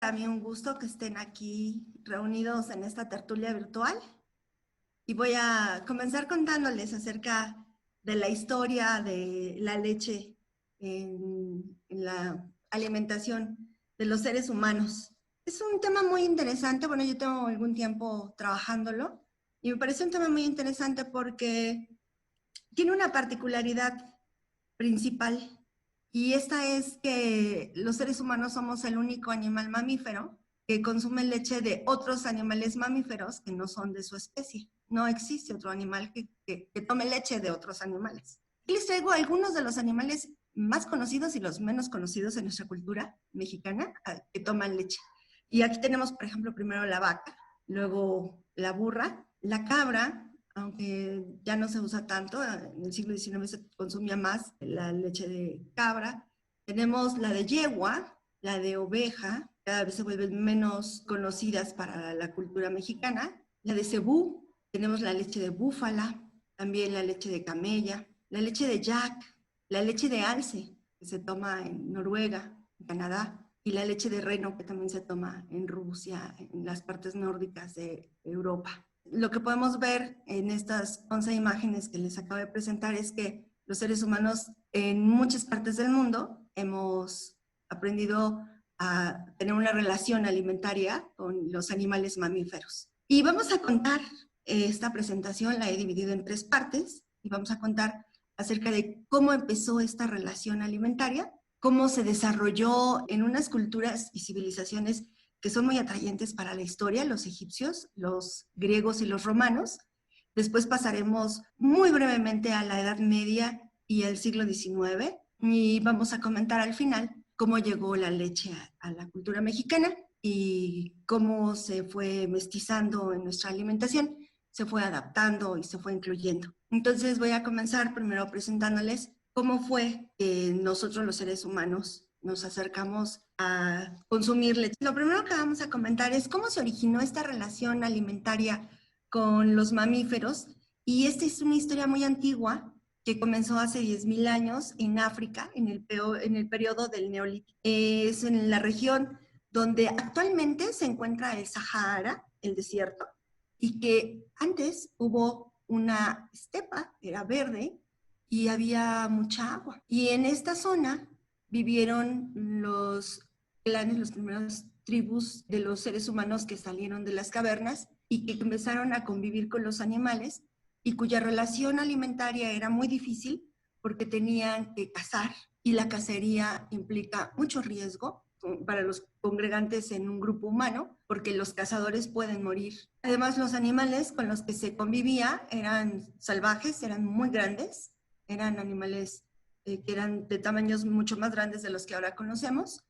Para mí un gusto que estén aquí reunidos en esta tertulia virtual y voy a comenzar contándoles acerca de la historia de la leche en la alimentación de los seres humanos. Es un tema muy interesante, bueno, yo tengo algún tiempo trabajándolo y me parece un tema muy interesante porque tiene una particularidad principal y esta es que los seres humanos somos el único animal mamífero que consume leche de otros animales mamíferos que no son de su especie. No existe otro animal que tome leche de otros animales. Y les traigo algunos de los animales más conocidos y los menos conocidos en nuestra cultura mexicana que toman leche. Y aquí tenemos, por ejemplo, primero la vaca, luego la burra, la cabra, aunque ya no se usa tanto, en el siglo XIX se consumía más la leche de cabra. Tenemos la de yegua, la de oveja, cada vez se vuelven menos conocidas para la cultura mexicana. La de cebú, tenemos la leche de búfala, también la leche de camella, la leche de yak, la leche de alce, que se toma en Noruega, en Canadá, y la leche de reno, que también se toma en Rusia, en las partes nórdicas de Europa. Lo que podemos ver en estas 11 imágenes que les acabo de presentar es que los seres humanos en muchas partes del mundo hemos aprendido a tener una relación alimentaria con los animales mamíferos. Y vamos a contar, esta presentación la he dividido en 3 partes y vamos a contar acerca de cómo empezó esta relación alimentaria, cómo se desarrolló en unas culturas y civilizaciones que son muy atrayentes para la historia, los egipcios, los griegos y los romanos. Después pasaremos muy brevemente a la Edad Media y al siglo XIX y vamos a comentar al final cómo llegó la leche a la cultura mexicana y cómo se fue mestizando en nuestra alimentación, se fue adaptando y se fue incluyendo. Entonces voy a comenzar primero presentándoles cómo fue que nosotros los seres humanos nos acercamos a consumir leche. Lo primero que vamos a comentar es cómo se originó esta relación alimentaria con los mamíferos, y esta es una historia muy antigua que comenzó hace 10.000 años en África, en el periodo del Neolítico. Es en la región donde actualmente se encuentra el Sahara, el desierto, y que antes hubo una estepa, era verde, y había mucha agua. Y en esta zona vivieron los clanes, los primeros tribus de los seres humanos que salieron de las cavernas y que empezaron a convivir con los animales y cuya relación alimentaria era muy difícil porque tenían que cazar y la cacería implica mucho riesgo para los congregantes en un grupo humano porque los cazadores pueden morir. Además, los animales con los que se convivía eran salvajes, eran muy grandes, eran animales que eran de tamaños mucho más grandes de los que ahora conocemos,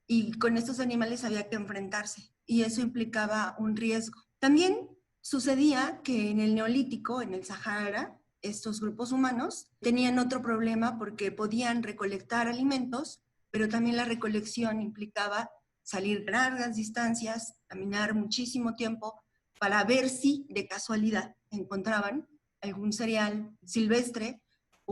y con estos animales había que enfrentarse, y eso implicaba un riesgo. También sucedía que en el Neolítico, en el Sahara, estos grupos humanos tenían otro problema porque podían recolectar alimentos, pero también la recolección implicaba salir largas distancias, caminar muchísimo tiempo para ver si de casualidad encontraban algún cereal silvestre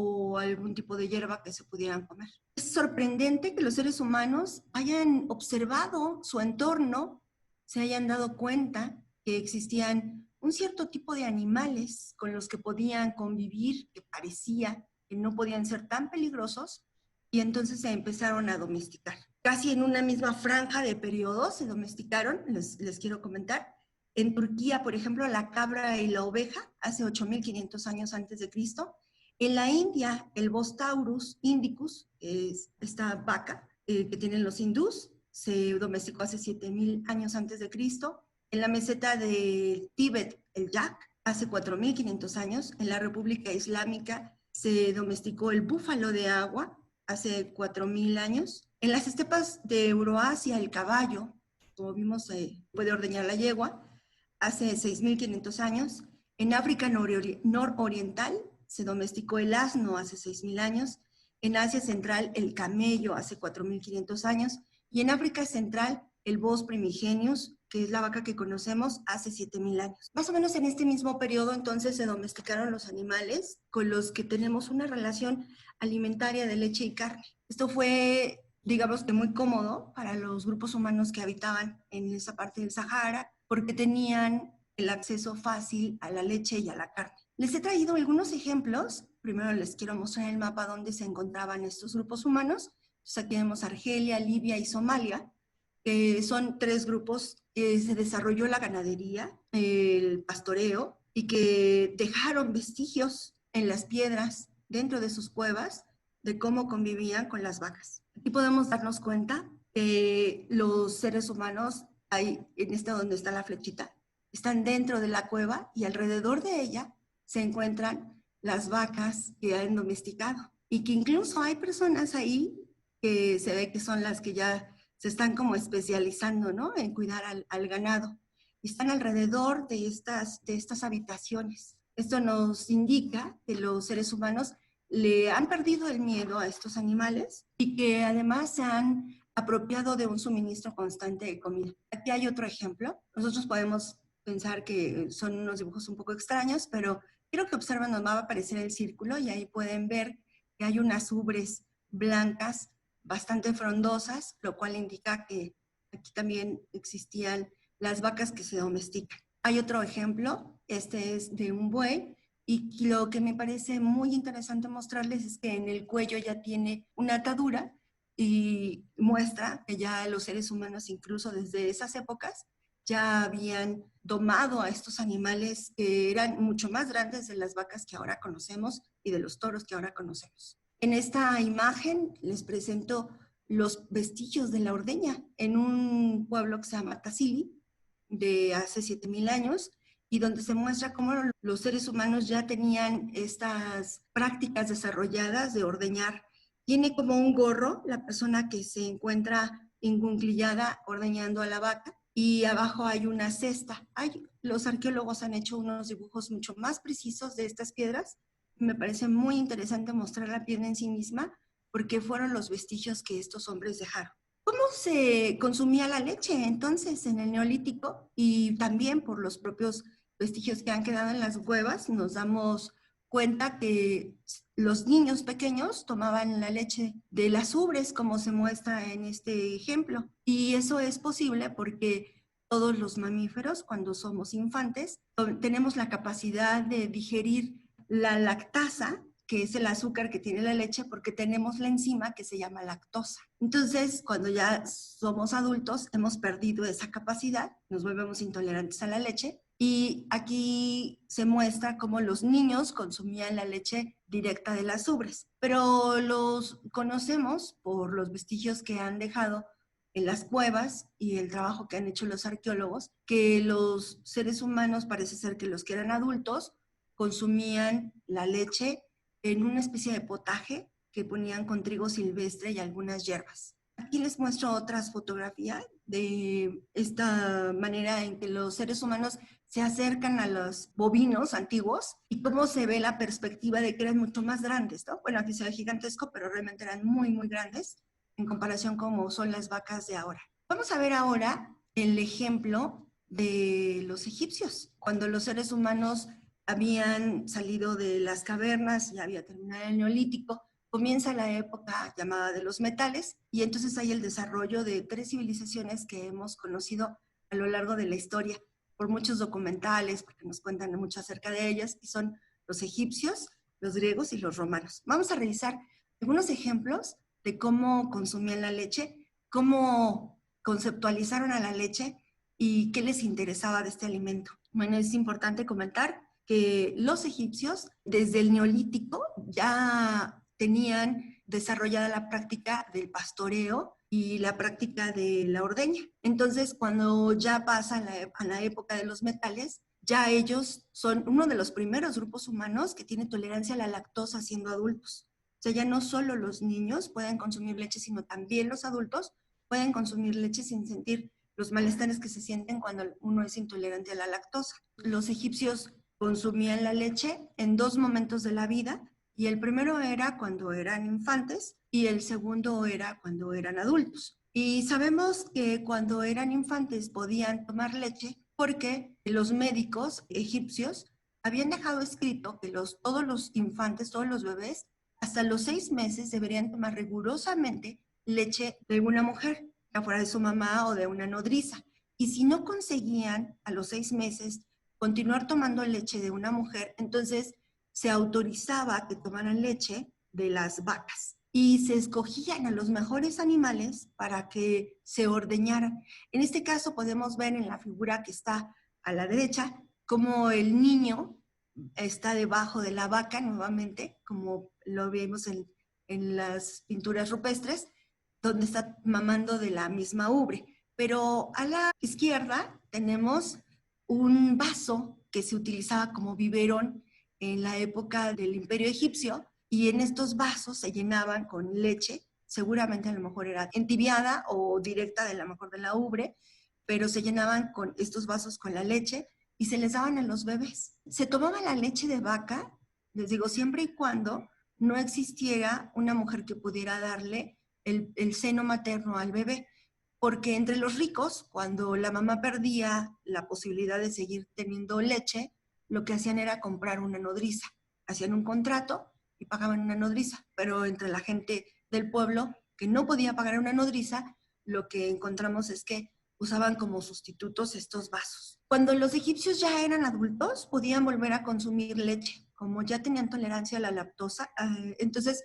o algún tipo de hierba que se pudieran comer. Es sorprendente que los seres humanos hayan observado su entorno, se hayan dado cuenta que existían un cierto tipo de animales con los que podían convivir, que parecía que no podían ser tan peligrosos, y entonces se empezaron a domesticar. Casi en una misma franja de periodo se domesticaron, les quiero comentar. En Turquía, por ejemplo, la cabra y la oveja, hace 8.500 años antes de Cristo. En la India, el Bos taurus indicus, que es esta vaca que tienen los hindús, se domesticó hace 7.000 años antes de Cristo. En la meseta de Tíbet, el yak, hace 4.500 años. En la República Islámica se domesticó el búfalo de agua hace 4.000 años. En las estepas de Euroasia, el caballo, como vimos, puede ordeñar la yegua, hace 6.500 años. En África nororiental se domesticó el asno hace 6.000 años. En Asia Central, el camello hace 4.500 años. Y en África Central, el Bos primigenius, que es la vaca que conocemos, hace 7.000 años. Más o menos en este mismo periodo, entonces, se domesticaron los animales con los que tenemos una relación alimentaria de leche y carne. Esto fue digamos que muy cómodo para los grupos humanos que habitaban en esa parte del Sahara, porque tenían el acceso fácil a la leche y a la carne. Les he traído algunos ejemplos. Primero les quiero mostrar el mapa donde se encontraban estos grupos humanos. Entonces aquí vemos Argelia, Libia y Somalia, que son tres grupos que se desarrolló la ganadería, el pastoreo, y que dejaron vestigios en las piedras dentro de sus cuevas de cómo convivían con las vacas. Aquí podemos darnos cuenta que los seres humanos, ahí en este donde está la flechita, están dentro de la cueva y alrededor de ella se encuentran las vacas que han domesticado. Y que incluso hay personas ahí que se ve que son las que ya se están como especializando, ¿no? En cuidar al ganado. Están alrededor de estas habitaciones. Esto nos indica que los seres humanos le han perdido el miedo a estos animales y que además se han apropiado de un suministro constante de comida. Aquí hay otro ejemplo. Nosotros podemos pensar que son unos dibujos un poco extraños, pero quiero que observen, nos va a aparecer el círculo y ahí pueden ver que hay unas ubres blancas bastante frondosas, lo cual indica que aquí también existían las vacas que se domestican. Hay otro ejemplo, este es de un buey, y lo que me parece muy interesante mostrarles es que en el cuello ya tiene una atadura y muestra que ya los seres humanos, incluso desde esas épocas, ya habían domado a estos animales que eran mucho más grandes de las vacas que ahora conocemos y de los toros que ahora conocemos. En esta imagen les presento los vestigios de la ordeña en un pueblo que se llama Tassili, de hace 7000 años, y donde se muestra cómo los seres humanos ya tenían estas prácticas desarrolladas de ordeñar. Tiene como un gorro la persona que se encuentra encunclillada ordeñando a la vaca, y abajo hay una cesta. Los arqueólogos han hecho unos dibujos mucho más precisos de estas piedras. Me parece muy interesante mostrar la piedra en sí misma, porque fueron los vestigios que estos hombres dejaron. ¿Cómo se consumía la leche entonces en el Neolítico? Y también por los propios vestigios que han quedado en las cuevas, nos damos cuenta que los niños pequeños tomaban la leche de las ubres, como se muestra en este ejemplo. Y eso es posible porque todos los mamíferos, cuando somos infantes, tenemos la capacidad de digerir la lactasa, que es el azúcar que tiene la leche, porque tenemos la enzima que se llama lactosa. Entonces, cuando ya somos adultos, hemos perdido esa capacidad, nos volvemos intolerantes a la leche, y aquí se muestra cómo los niños consumían la leche directa de las ubres, pero los conocemos por los vestigios que han dejado en las cuevas y el trabajo que han hecho los arqueólogos, que los seres humanos, parece ser que los que eran adultos, consumían la leche en una especie de potaje que ponían con trigo silvestre y algunas hierbas. Aquí les muestro otras fotografías de esta manera en que los seres humanos se acercan a los bovinos antiguos y cómo se ve la perspectiva de que eran mucho más grandes, ¿no? Bueno, aquí se ve gigantesco, pero realmente eran muy, muy grandes en comparación como son las vacas de ahora. Vamos a ver ahora el ejemplo de los egipcios, cuando los seres humanos habían salido de las cavernas, ya había terminado el Neolítico, comienza la época llamada de los metales, y entonces hay el desarrollo de tres civilizaciones que hemos conocido a lo largo de la historia por muchos documentales, porque nos cuentan mucho acerca de ellas, y son los egipcios, los griegos y los romanos. Vamos a revisar algunos ejemplos de cómo consumían la leche, cómo conceptualizaron a la leche y qué les interesaba de este alimento. Bueno, es importante comentar que los egipcios desde el Neolítico ya tenían desarrollada la práctica del pastoreo y la práctica de la ordeña. Entonces, cuando ya pasa a la época de los metales, ya ellos son uno de los primeros grupos humanos que tiene tolerancia a la lactosa siendo adultos. O sea, ya no solo los niños pueden consumir leche, sino también los adultos pueden consumir leche sin sentir los malestares que se sienten cuando uno es intolerante a la lactosa. Los egipcios consumían la leche en dos momentos de la vida, y el primero era cuando eran infantes y el segundo era cuando eran adultos. Y sabemos que cuando eran infantes podían tomar leche porque los médicos egipcios habían dejado escrito que todos los infantes, todos los bebés, hasta los 6 meses deberían tomar rigurosamente leche de una mujer, ya fuera de su mamá o de una nodriza. Y si no conseguían a los 6 meses continuar tomando leche de una mujer, entonces se autorizaba que tomaran leche de las vacas y se escogían a los mejores animales para que se ordeñaran. En este caso podemos ver en la figura que está a la derecha como el niño está debajo de la vaca nuevamente, como lo vemos en las pinturas rupestres, donde está mamando de la misma ubre. Pero a la izquierda tenemos un vaso que se utilizaba como biberón en la época del Imperio Egipcio, y en estos vasos se llenaban con leche, seguramente a lo mejor era entibiada o directa de la mejor de la ubre, pero se llenaban con estos vasos con la leche y se les daban a los bebés. Se tomaba la leche de vaca, les digo, siempre y cuando no existiera una mujer que pudiera darle el seno materno al bebé, porque entre los ricos, cuando la mamá perdía la posibilidad de seguir teniendo leche, lo que hacían era comprar una nodriza. Hacían un contrato y pagaban una nodriza, pero entre la gente del pueblo que no podía pagar una nodriza, lo que encontramos es que usaban como sustitutos estos vasos. Cuando los egipcios ya eran adultos, podían volver a consumir leche, como ya tenían tolerancia a la lactosa, entonces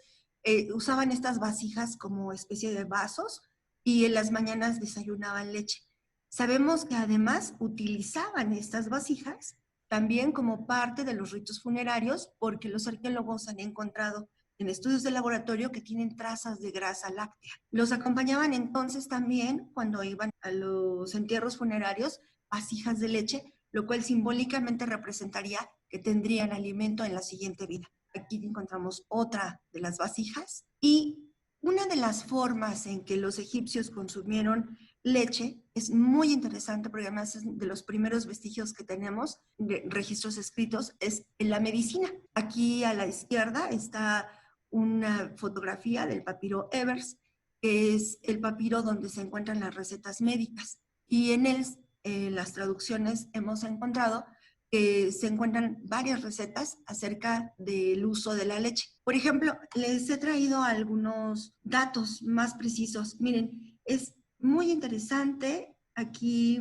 usaban estas vasijas como especie de vasos y en las mañanas desayunaban leche. Sabemos que además utilizaban estas vasijas también como parte de los ritos funerarios, porque los arqueólogos han encontrado en estudios de laboratorio que tienen trazas de grasa láctea. Los acompañaban entonces también cuando iban a los entierros funerarios vasijas de leche, lo cual simbólicamente representaría que tendrían alimento en la siguiente vida. Aquí encontramos otra de las vasijas y una de las formas en que los egipcios consumieron leche es muy interesante porque además es de los primeros vestigios que tenemos de registros escritos, es en la medicina. Aquí a la izquierda está una fotografía del papiro Evers, que es el papiro donde se encuentran las recetas médicas. Y en él, las traducciones hemos encontrado que se encuentran varias recetas acerca del uso de la leche. Por ejemplo, les he traído algunos datos más precisos. Miren, es muy interesante aquí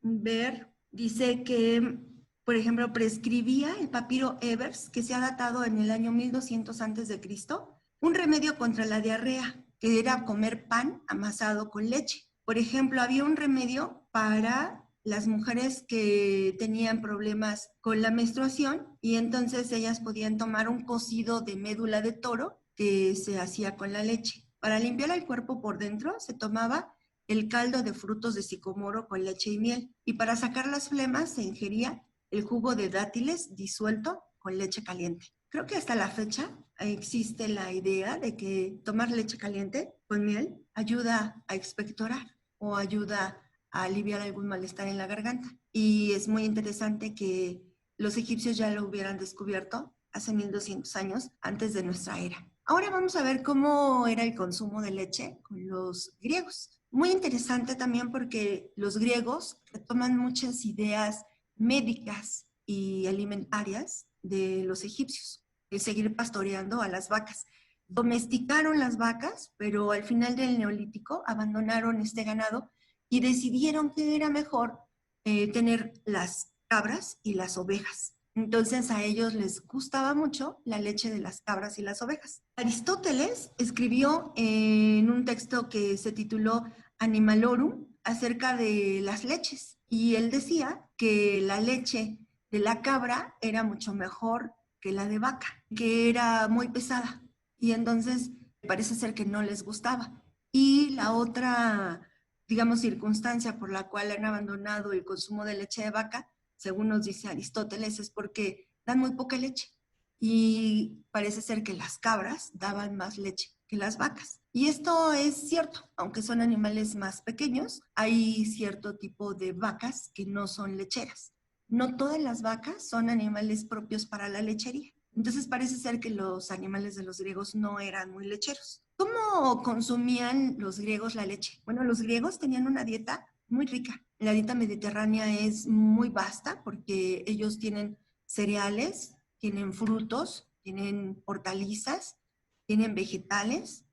ver, dice que, por ejemplo, prescribía el papiro Evers, que se ha datado en el año 1200 antes de Cristo, un remedio contra la diarrea, que era comer pan amasado con leche. Por ejemplo, había un remedio para las mujeres que tenían problemas con la menstruación y entonces ellas podían tomar un cocido de médula de toro que se hacía con la leche. Para limpiar el cuerpo por dentro se tomaba el caldo de frutos de sicomoro con leche y miel, y para sacar las flemas se ingería el jugo de dátiles disuelto con leche caliente. Creo que hasta la fecha existe la idea de que tomar leche caliente con miel ayuda a expectorar o ayuda a aliviar algún malestar en la garganta. Y es muy interesante que los egipcios ya lo hubieran descubierto hace 1200 años antes de nuestra era. Ahora vamos a ver cómo era el consumo de leche con los griegos. Muy interesante también porque los griegos retoman muchas ideas médicas y alimentarias de los egipcios, el seguir pastoreando a las vacas. Domesticaron las vacas, pero al final del Neolítico abandonaron este ganado y decidieron que era mejor tener las cabras y las ovejas. Entonces a ellos les gustaba mucho la leche de las cabras y las ovejas. Aristóteles escribió en un texto que se tituló Animalorum acerca de las leches, y él decía que la leche de la cabra era mucho mejor que la de vaca, que era muy pesada, y entonces parece ser que no les gustaba. Y la otra, digamos, circunstancia por la cual han abandonado el consumo de leche de vaca, según nos dice Aristóteles, es porque dan muy poca leche. Y parece ser que las cabras daban más leche que las vacas. Y esto es cierto, aunque son animales más pequeños, hay cierto tipo de vacas que no son lecheras. No todas las vacas son animales propios para la lechería. Entonces parece ser que los animales de los griegos no eran muy lecheros. ¿Cómo consumían los griegos la leche? Bueno, los griegos tenían una dieta muy rica. La dieta mediterránea es muy vasta porque ellos tienen cereales, tienen frutos, tienen hortalizas, tienen vegetales,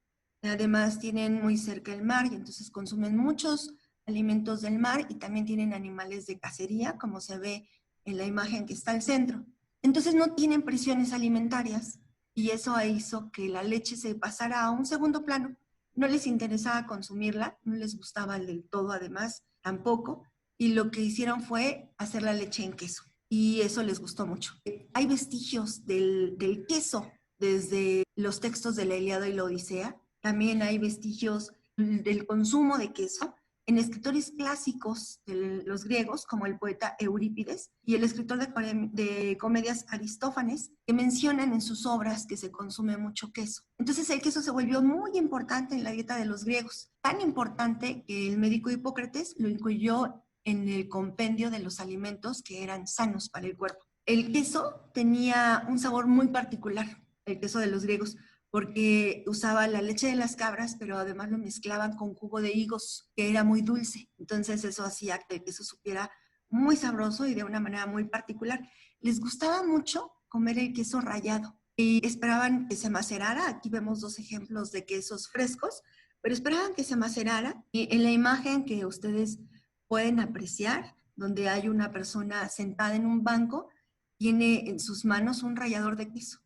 Además tienen muy cerca el mar y entonces consumen muchos alimentos del mar y también tienen animales de cacería, como se ve en la imagen que está al centro. Entonces no tienen presiones alimentarias y eso hizo que la leche se pasara a un segundo plano. No les interesaba consumirla, no les gustaba del todo además, tampoco, y lo que hicieron fue hacer la leche en queso y eso les gustó mucho. Hay vestigios del queso desde los textos de la Ilíada y la Odisea. También hay vestigios del consumo de queso en escritores clásicos de los griegos, como el poeta Eurípides y el escritor de comedias Aristófanes, que mencionan en sus obras que se consume mucho queso. Entonces el queso se volvió muy importante en la dieta de los griegos, tan importante que el médico Hipócrates lo incluyó en el compendio de los alimentos que eran sanos para el cuerpo. El queso tenía un sabor muy particular, el queso de los griegos, porque usaba la leche de las cabras, pero además lo mezclaban con jugo de higos, que era muy dulce. Entonces eso hacía que el queso supiera muy sabroso y de una manera muy particular. Les gustaba mucho comer el queso rallado y esperaban que se macerara. Aquí vemos dos ejemplos de quesos frescos, pero esperaban que se macerara. Y en la imagen que ustedes pueden apreciar, donde hay una persona sentada en un banco, tiene en sus manos un rallador de queso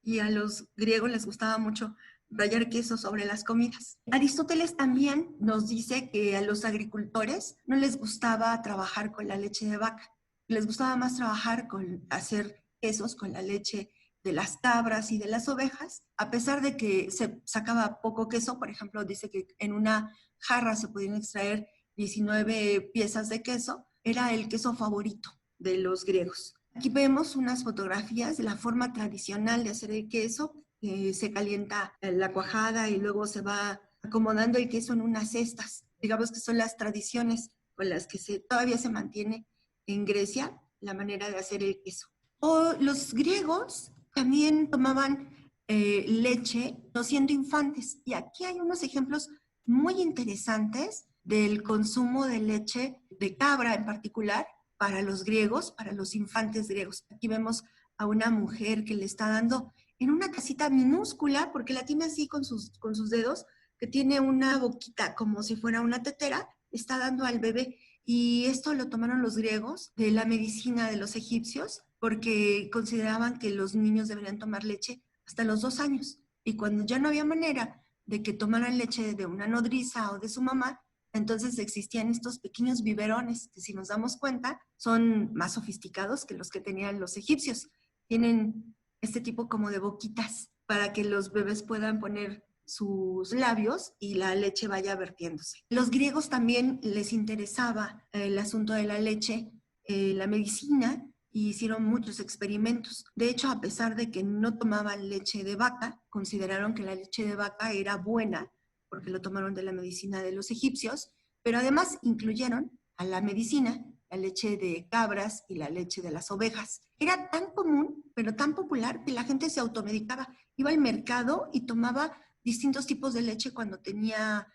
y a los griegos les gustaba mucho rallar queso sobre las comidas. Aristóteles también nos dice que a los agricultores no les gustaba trabajar con la leche de vaca, les gustaba más trabajar con hacer quesos con la leche de las cabras y de las ovejas, a pesar de que se sacaba poco queso. Por ejemplo, dice que en una jarra se podían extraer 19 piezas de queso, era el queso favorito de los griegos. Aquí vemos unas fotografías de la forma tradicional de hacer el queso. Se calienta la cuajada y luego se va acomodando el queso en unas cestas. Digamos que son las tradiciones con las que todavía se mantiene en Grecia la manera de hacer el queso. O los griegos también tomaban leche no siendo infantes. Y aquí hay unos ejemplos muy interesantes del consumo de leche de cabra en particular para los griegos, para los infantes griegos. Aquí vemos a una mujer que le está dando en una casita minúscula, porque la tiene así con sus dedos, que tiene una boquita como si fuera una tetera, está dando al bebé. Y esto lo tomaron los griegos de la medicina de los egipcios, porque consideraban que los niños deberían tomar leche hasta los 2 años. Y cuando ya no había manera de que tomaran leche de una nodriza o de su mamá, entonces existían estos pequeños biberones que, si nos damos cuenta, son más sofisticados que los que tenían los egipcios. Tienen este tipo como de boquitas para que los bebés puedan poner sus labios y la leche vaya vertiéndose. Los griegos también les interesaba el asunto de la leche, la medicina, y hicieron muchos experimentos. De hecho, a pesar de que no tomaban leche de vaca, consideraron que la leche de vaca era buena porque lo tomaron de la medicina de los egipcios, pero además incluyeron a la medicina la leche de cabras y la leche de las ovejas. Era tan común, pero tan popular, que la gente se automedicaba. Iba al mercado y tomaba distintos tipos de leche cuando tenía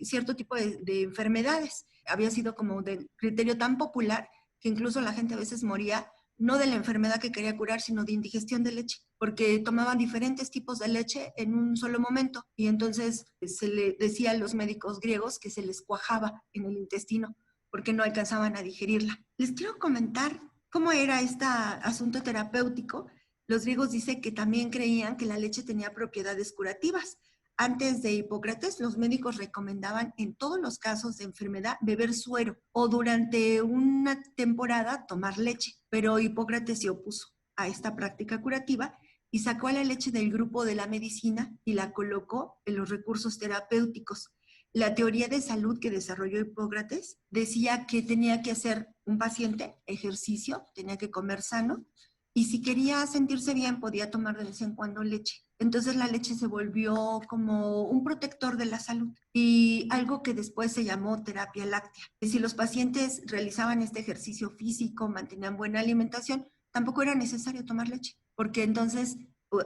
cierto tipo de enfermedades. Había sido como de criterio tan popular que incluso la gente a veces moría no de la enfermedad que quería curar, sino de indigestión de leche, porque tomaban diferentes tipos de leche en un solo momento y entonces se le decía a los médicos griegos que se les cuajaba en el intestino porque no alcanzaban a digerirla. Les quiero comentar cómo era este asunto terapéutico. Los griegos dicen que también creían que la leche tenía propiedades curativas. Antes de Hipócrates, los médicos recomendaban en todos los casos de enfermedad beber suero o durante una temporada tomar leche, pero Hipócrates se opuso a esta práctica curativa y sacó a la leche del grupo de la medicina y la colocó en los recursos terapéuticos. La teoría de salud que desarrolló Hipócrates decía que tenía que hacer un paciente ejercicio, tenía que comer sano, y si quería sentirse bien podía tomar de vez en cuando leche. Entonces la leche se volvió como un protector de la salud y algo que después se llamó terapia láctea. Si los pacientes realizaban este ejercicio físico, mantenían buena alimentación, tampoco era necesario tomar leche, porque entonces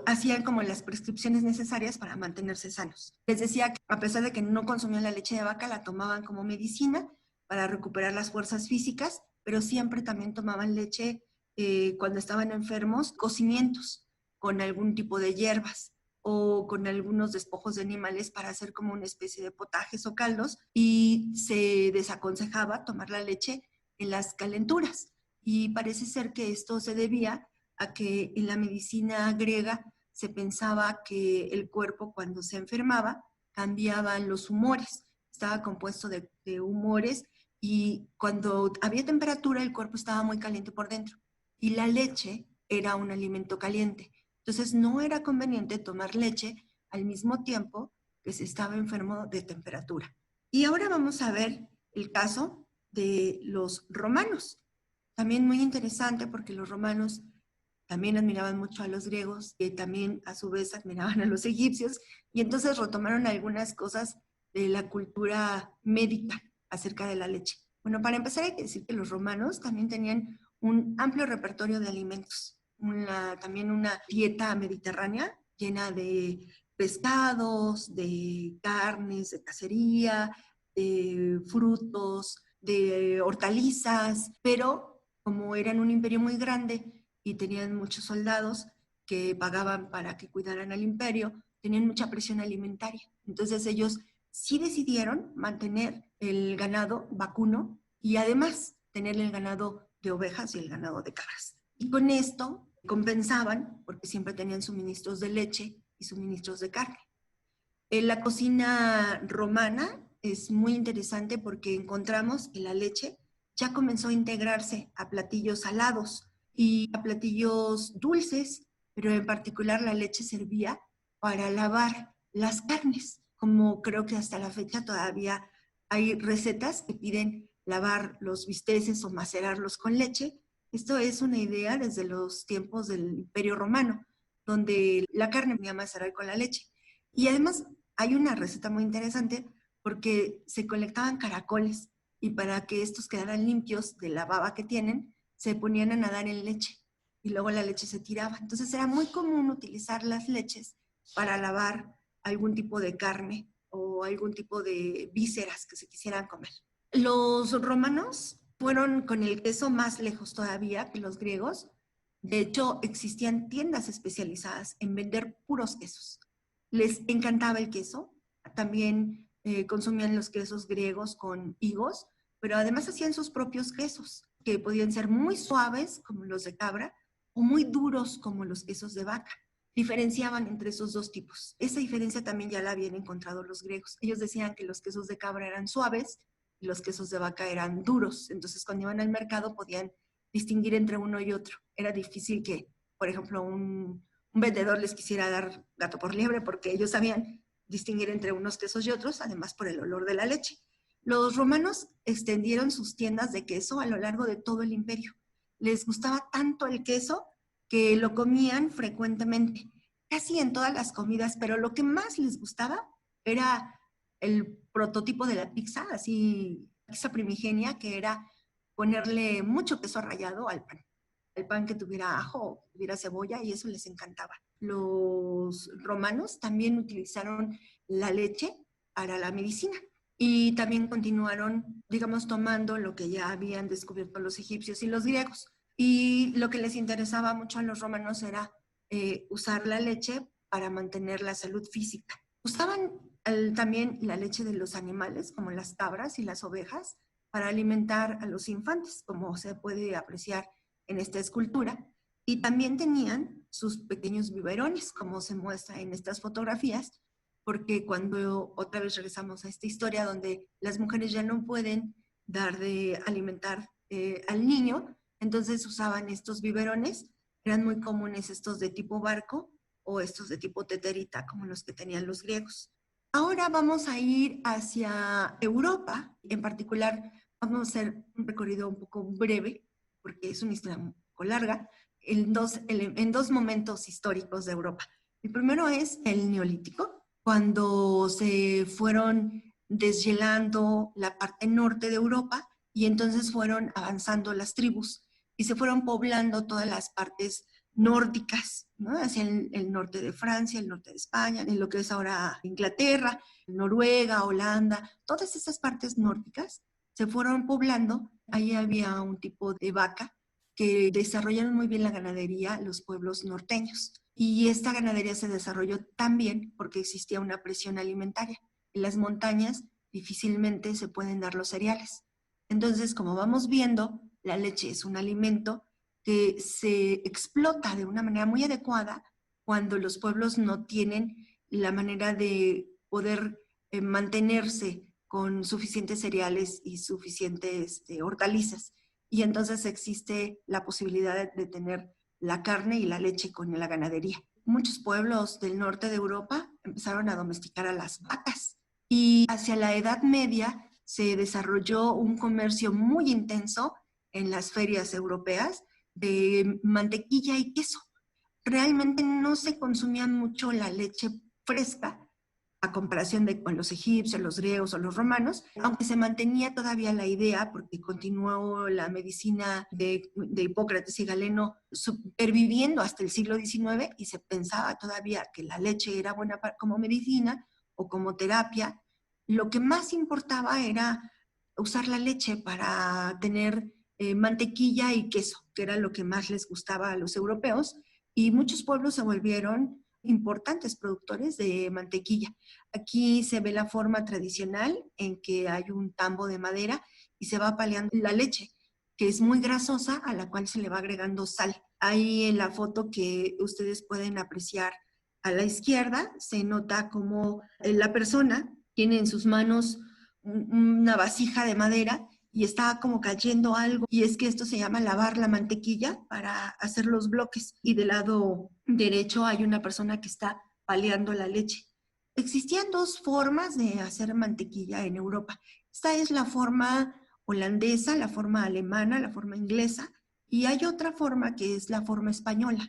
hacían como las prescripciones necesarias para mantenerse sanos. Les decía que a pesar de que no consumían la leche de vaca, la tomaban como medicina para recuperar las fuerzas físicas, pero siempre también tomaban leche cuando estaban enfermos, cocimientos con algún tipo de hierbas. o con algunos despojos de animales para hacer como una especie de potajes o caldos, y se desaconsejaba tomar la leche en las calenturas. Y parece ser que esto se debía a que en la medicina griega se pensaba que el cuerpo cuando se enfermaba cambiaban los humores, estaba compuesto de humores, y cuando había temperatura el cuerpo estaba muy caliente por dentro y la leche era un alimento caliente. Entonces no era conveniente tomar leche al mismo tiempo que se estaba enfermo de temperatura. Y ahora vamos a ver el caso de los romanos. También muy interesante porque los romanos también admiraban mucho a los griegos y también a su vez admiraban a los egipcios, y entonces retomaron algunas cosas de la cultura médica acerca de la leche. Bueno, para empezar hay que decir que los romanos también tenían un amplio repertorio de alimentos, también una dieta mediterránea llena de pescados, de carnes, de cacería, de frutos, de hortalizas, pero como eran un imperio muy grande y tenían muchos soldados que pagaban para que cuidaran al imperio, tenían mucha presión alimentaria. Entonces ellos sí decidieron mantener el ganado vacuno y además tener el ganado de ovejas y el ganado de cabras. Y con esto compensaban, porque siempre tenían suministros de leche y suministros de carne. En la cocina romana es muy interesante porque encontramos que la leche ya comenzó a integrarse a platillos salados y a platillos dulces, pero en particular la leche servía para lavar las carnes, como creo que hasta la fecha todavía hay recetas que piden lavar los bisteces o macerarlos con leche. Esto es una idea desde los tiempos del Imperio Romano, donde la carne venía a macerar con la leche. Y además hay una receta muy interesante porque se colectaban caracoles y para que estos quedaran limpios de la baba que tienen, se ponían a nadar en leche y luego la leche se tiraba. Entonces era muy común utilizar las leches para lavar algún tipo de carne o algún tipo de vísceras que se quisieran comer. Los romanos fueron con el queso más lejos todavía que los griegos. De hecho, existían tiendas especializadas en vender puros quesos. Les encantaba el queso, también consumían los quesos griegos con higos, pero además hacían sus propios quesos, que podían ser muy suaves, como los de cabra, o muy duros, como los quesos de vaca. Diferenciaban entre esos dos tipos. Esa diferencia también ya la habían encontrado los griegos. Ellos decían que los quesos de cabra eran suaves y los quesos de vaca eran duros. Entonces, cuando iban al mercado podían distinguir entre uno y otro. Era difícil que, por ejemplo, un vendedor les quisiera dar gato por liebre porque ellos sabían distinguir entre unos quesos y otros, además por el olor de la leche. Los romanos extendieron sus tiendas de queso a lo largo de todo el imperio. Les gustaba tanto el queso que lo comían frecuentemente, casi en todas las comidas, pero lo que más les gustaba era el prototipo de la pizza, así, pizza primigenia, que era ponerle mucho queso rallado al pan. El pan que tuviera ajo, tuviera cebolla, y eso les encantaba. Los romanos también utilizaron la leche para la medicina y también continuaron, digamos, tomando lo que ya habían descubierto los egipcios y los griegos. Y lo que les interesaba mucho a los romanos era usar la leche para mantener la salud física. Usaban también la leche de los animales, como las cabras y las ovejas, para alimentar a los infantes, como se puede apreciar en esta escultura, y también tenían sus pequeños biberones, como se muestra en estas fotografías, porque cuando otra vez regresamos a esta historia donde las mujeres ya no pueden dar de alimentar al niño, entonces usaban estos biberones, eran muy comunes estos de tipo barco o estos de tipo teterita, como los que tenían los griegos. Ahora vamos a ir hacia Europa, en particular vamos a hacer un recorrido un poco breve, porque es una historia un poco larga, en dos momentos históricos de Europa. El primero es el Neolítico, cuando se fueron deshielando la parte norte de Europa y entonces fueron avanzando las tribus y se fueron poblando todas las partes nórdicas, ¿no? Hacia el norte de Francia, el norte de España, en lo que es ahora Inglaterra, Noruega, Holanda, todas esas partes nórdicas se fueron poblando. Ahí había un tipo de vaca que desarrollaron muy bien la ganadería los pueblos norteños. Y esta ganadería se desarrolló también porque existía una presión alimentaria. En las montañas difícilmente se pueden dar los cereales. Entonces, como vamos viendo, la leche es un alimento que se explota de una manera muy adecuada cuando los pueblos no tienen la manera de poder mantenerse con suficientes cereales y suficientes hortalizas. Y entonces existe la posibilidad de tener la carne y la leche con la ganadería. Muchos pueblos del norte de Europa empezaron a domesticar a las vacas y hacia la Edad Media se desarrolló un comercio muy intenso en las ferias europeas de mantequilla y queso. Realmente no se consumía mucho la leche fresca a comparación de con los egipcios, los griegos o los romanos, aunque se mantenía todavía la idea, porque continuó la medicina de Hipócrates y Galeno superviviendo hasta el siglo XIX y se pensaba todavía que la leche era buena como medicina o como terapia. Lo que más importaba era usar la leche para tener mantequilla y queso, que era lo que más les gustaba a los europeos, y muchos pueblos se volvieron importantes productores de mantequilla. Aquí se ve la forma tradicional en que hay un tambo de madera y se va paleando la leche, que es muy grasosa, a la cual se le va agregando sal. Ahí en la foto que ustedes pueden apreciar a la izquierda, se nota como la persona tiene en sus manos una vasija de madera y está como cayendo algo, y es que esto se llama lavar la mantequilla para hacer los bloques, y del lado derecho hay una persona que está paleando la leche. Existían dos formas de hacer mantequilla en Europa. Esta es la forma holandesa, la forma alemana, la forma inglesa, y hay otra forma que es la forma española.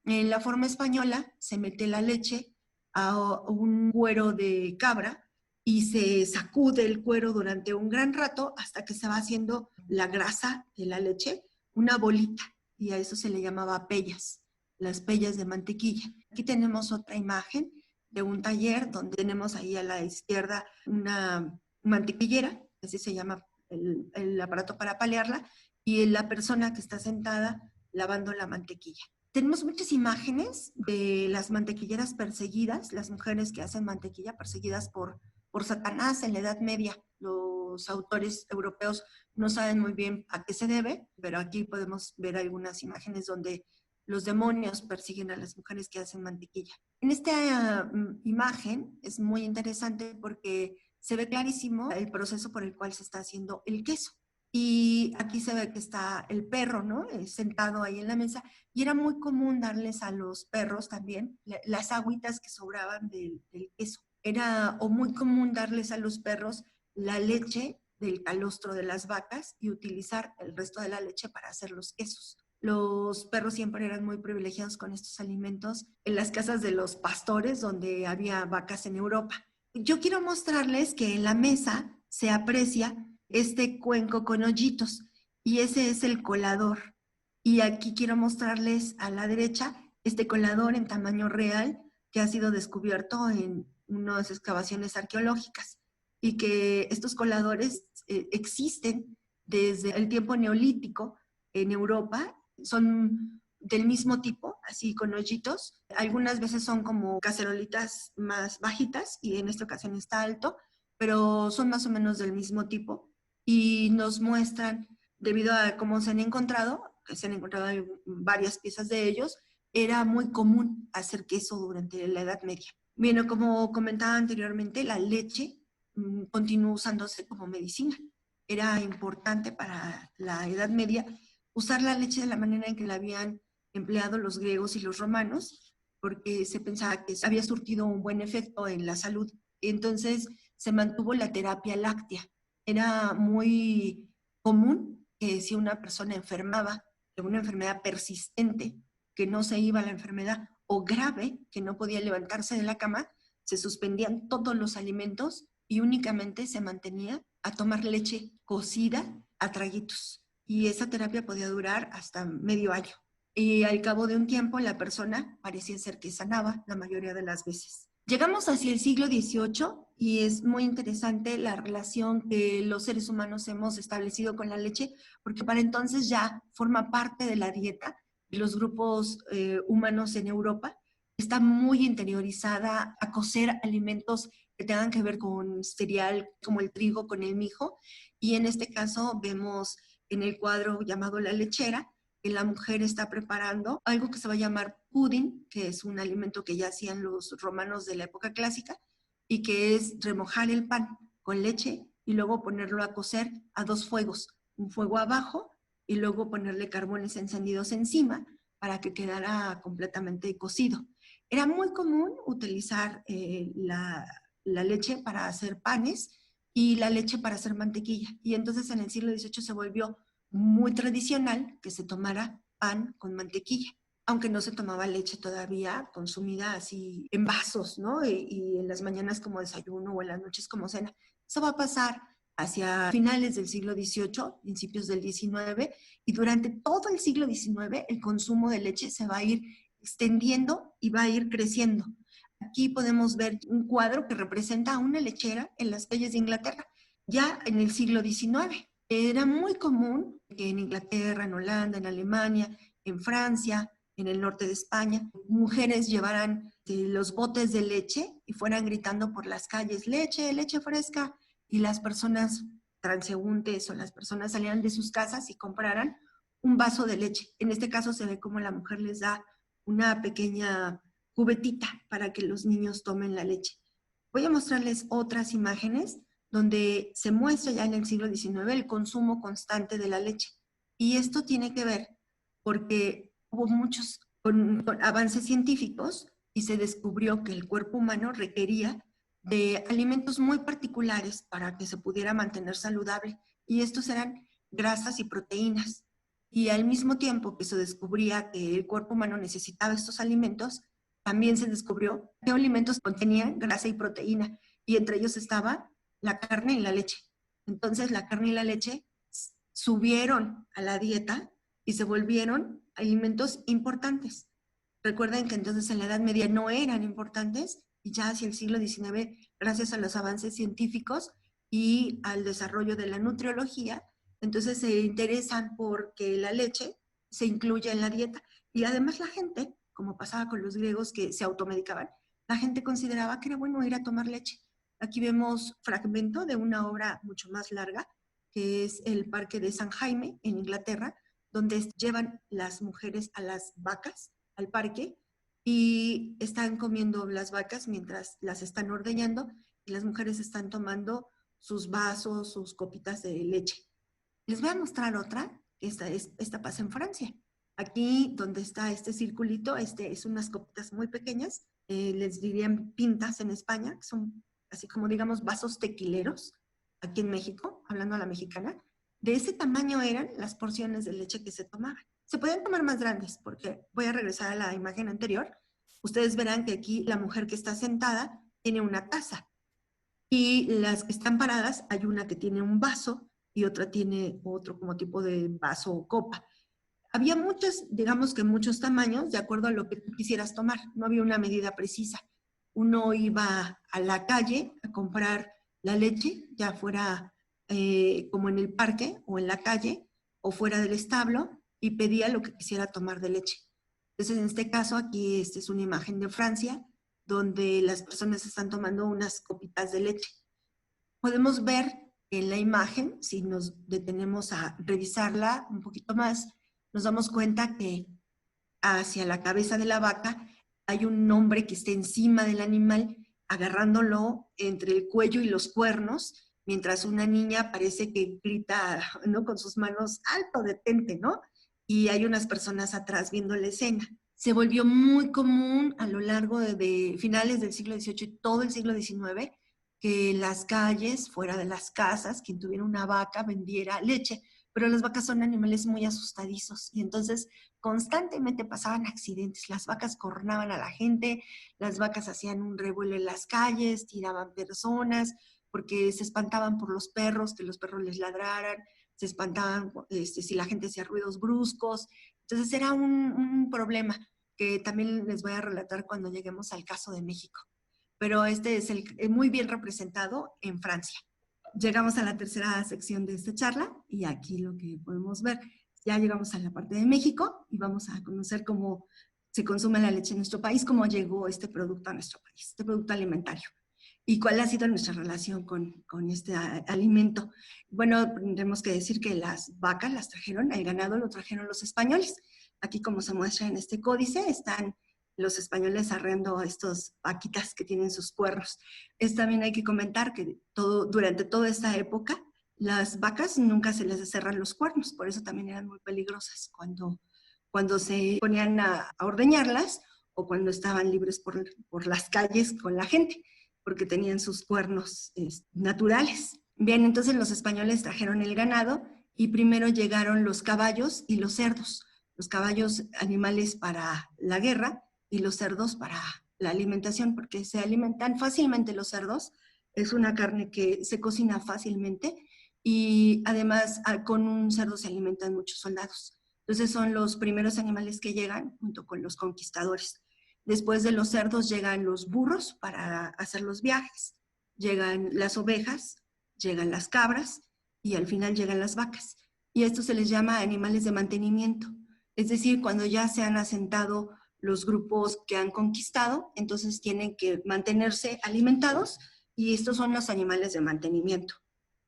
En la forma española se mete la leche a un cuero de cabra y se sacude el cuero durante un gran rato hasta que se va haciendo la grasa de la leche, una bolita, y a eso se le llamaba pellas, las pellas de mantequilla. Aquí tenemos otra imagen de un taller donde tenemos ahí a la izquierda una mantequillera, así se llama el aparato para palearla, y la persona que está sentada lavando la mantequilla. Tenemos muchas imágenes de las mantequilleras perseguidas, las mujeres que hacen mantequilla perseguidas por Satanás en la Edad Media. Los autores europeos no saben muy bien a qué se debe, pero aquí podemos ver algunas imágenes donde los demonios persiguen a las mujeres que hacen mantequilla. En esta imagen es muy interesante porque se ve clarísimo el proceso por el cual se está haciendo el queso. Y aquí se ve que está el perro, ¿no? Sentado ahí en la mesa. Y era muy común darles a los perros también las agüitas que sobraban del queso. Era o muy común darles a los perros la leche del calostro de las vacas y utilizar el resto de la leche para hacer los quesos. Los perros siempre eran muy privilegiados con estos alimentos en las casas de los pastores donde había vacas en Europa. Yo quiero mostrarles que en la mesa se aprecia este cuenco con hoyitos y ese es el colador. Y aquí quiero mostrarles a la derecha este colador en tamaño real que ha sido descubierto en unas excavaciones arqueológicas, y que estos coladores existen desde el tiempo neolítico en Europa. Son del mismo tipo, así con hoyitos. Algunas veces son como cacerolitas más bajitas y en esta ocasión está alto, pero son más o menos del mismo tipo y nos muestran, debido a cómo se han encontrado, que se han encontrado varias piezas de ellos, era muy común hacer queso durante la Edad Media. Bien, como comentaba anteriormente, la leche continuó usándose como medicina. Era importante para la Edad Media usar la leche de la manera en que la habían empleado los griegos y los romanos, porque se pensaba que había surtido un buen efecto en la salud. Entonces se mantuvo la terapia láctea. Era muy común que si una persona enfermaba de una enfermedad persistente, que no se iba a la enfermedad, o grave, que no podía levantarse de la cama, se suspendían todos los alimentos y únicamente se mantenía a tomar leche cocida a traguitos. Y esa terapia podía durar hasta medio año. Y al cabo de un tiempo la persona parecía ser que sanaba la mayoría de las veces. Llegamos hacia el siglo XVIII y es muy interesante la relación que los seres humanos hemos establecido con la leche, porque para entonces ya forma parte de la dieta de los grupos humanos en Europa. Está muy interiorizada a cocer alimentos que tengan que ver con cereal, como el trigo, con el mijo. Y en este caso vemos en el cuadro llamado La Lechera, que la mujer está preparando algo que se va a llamar pudding, que es un alimento que ya hacían los romanos de la época clásica, y que es remojar el pan con leche y luego ponerlo a cocer a dos fuegos, un fuego abajo y luego ponerle carbones encendidos encima para que quedara completamente cocido. Era muy común utilizar la leche para hacer panes y la leche para hacer mantequilla. Y entonces en el siglo XVIII se volvió muy tradicional que se tomara pan con mantequilla, aunque no se tomaba leche todavía consumida así en vasos, ¿no? Y en las mañanas como desayuno o en las noches como cena. Eso va a pasar hacia finales del siglo XVIII, principios del XIX, y durante todo el siglo XIX el consumo de leche se va a ir extendiendo y va a ir creciendo. Aquí podemos ver un cuadro que representa a una lechera en las calles de Inglaterra, ya en el siglo XIX. Era muy común que en Inglaterra, en Holanda, en Alemania, en Francia, en el norte de España, mujeres llevaran los botes de leche y fueran gritando por las calles, leche, leche fresca, y las personas transeúntes o las personas salían de sus casas y compraran un vaso de leche. En este caso se ve como la mujer les da una pequeña cubetita para que los niños tomen la leche. Voy a mostrarles otras imágenes donde se muestra ya en el siglo XIX el consumo constante de la leche. Y esto tiene que ver porque hubo muchos con avances científicos y se descubrió que el cuerpo humano requería de alimentos muy particulares para que se pudiera mantener saludable. Y estos eran grasas y proteínas. Y al mismo tiempo que se descubría que el cuerpo humano necesitaba estos alimentos, también se descubrió qué alimentos contenían grasa y proteína. Y entre ellos estaba la carne y la leche. Entonces la carne y la leche subieron a la dieta y se volvieron alimentos importantes. Recuerden que entonces en la Edad Media no eran importantes y ya hacia el siglo XIX, gracias a los avances científicos y al desarrollo de la nutriología, entonces se interesan porque la leche se incluya en la dieta. Y además la gente, como pasaba con los griegos que se automedicaban, la gente consideraba que era bueno ir a tomar leche. Aquí vemos fragmento de una obra mucho más larga, que es el Parque de San Jaime en Inglaterra, donde llevan las mujeres a las vacas al parque y están comiendo las vacas mientras las están ordeñando y las mujeres están tomando sus vasos, sus copitas de leche. Les voy a mostrar otra, que esta pasa en Francia. Aquí donde está este circulito, es unas copitas muy pequeñas, les dirían pintas en España, que son así como digamos vasos tequileros, aquí en México, hablando a la mexicana. De ese tamaño eran las porciones de leche que se tomaban. Se pueden tomar más grandes, porque voy a regresar a la imagen anterior. Ustedes verán que aquí la mujer que está sentada tiene una taza y las que están paradas, hay una que tiene un vaso y otra tiene otro como tipo de vaso o copa. Había muchos, digamos que muchos tamaños de acuerdo a lo que tú quisieras tomar. No había una medida precisa. Uno iba a la calle a comprar la leche, ya fuera como en el parque o en la calle o fuera del establo, y pedía lo que quisiera tomar de leche. Entonces, en este caso, aquí esta es una imagen de Francia, donde las personas están tomando unas copitas de leche. Podemos ver en la imagen, si nos detenemos a revisarla un poquito más, nos damos cuenta que hacia la cabeza de la vaca hay un hombre que está encima del animal, agarrándolo entre el cuello y los cuernos, mientras una niña parece que grita, ¿no? Con sus manos, alto, detente, ¿no? Y hay unas personas atrás viendo la escena. Se volvió muy común a lo largo de finales del siglo XVIII y todo el siglo XIX que las calles, fuera de las casas, quien tuviera una vaca vendiera leche, pero las vacas son animales muy asustadizos y entonces constantemente pasaban accidentes, las vacas cornaban a la gente, las vacas hacían un revuelo en las calles, tiraban personas, porque se espantaban por los perros, que los perros les ladraran, se espantaban si la gente hacía ruidos bruscos, entonces era un problema que también les voy a relatar cuando lleguemos al caso de México. pero este es muy bien representado en Francia. Llegamos a la tercera sección de esta charla y aquí lo que podemos ver, ya llegamos a la parte de México y vamos a conocer cómo se consume la leche en nuestro país, cómo llegó este producto a nuestro país, este producto alimentario. ¿Y cuál ha sido nuestra relación con este alimento? Bueno, tendremos que decir que las vacas las trajeron, el ganado lo trajeron los españoles. Aquí, como se muestra en este códice, están los españoles arreando a estos vaquitas que tienen sus cuernos. También hay que comentar que durante toda esta época, las vacas nunca se les cerran los cuernos, por eso también eran muy peligrosas cuando se ponían a ordeñarlas o cuando estaban libres por las calles con la gente, porque tenían sus cuernos naturales. Bien, entonces los españoles trajeron el ganado y primero llegaron los caballos y los cerdos. Los caballos, animales para la guerra, y los cerdos para la alimentación, porque se alimentan fácilmente los cerdos. Es una carne que se cocina fácilmente y además con un cerdo se alimentan muchos soldados. Entonces son los primeros animales que llegan junto con los conquistadores. Después de los cerdos llegan los burros para hacer los viajes, llegan las ovejas, llegan las cabras y al final llegan las vacas. Y esto se les llama animales de mantenimiento. Es decir, cuando ya se han asentado los grupos que han conquistado, entonces tienen que mantenerse alimentados y estos son los animales de mantenimiento.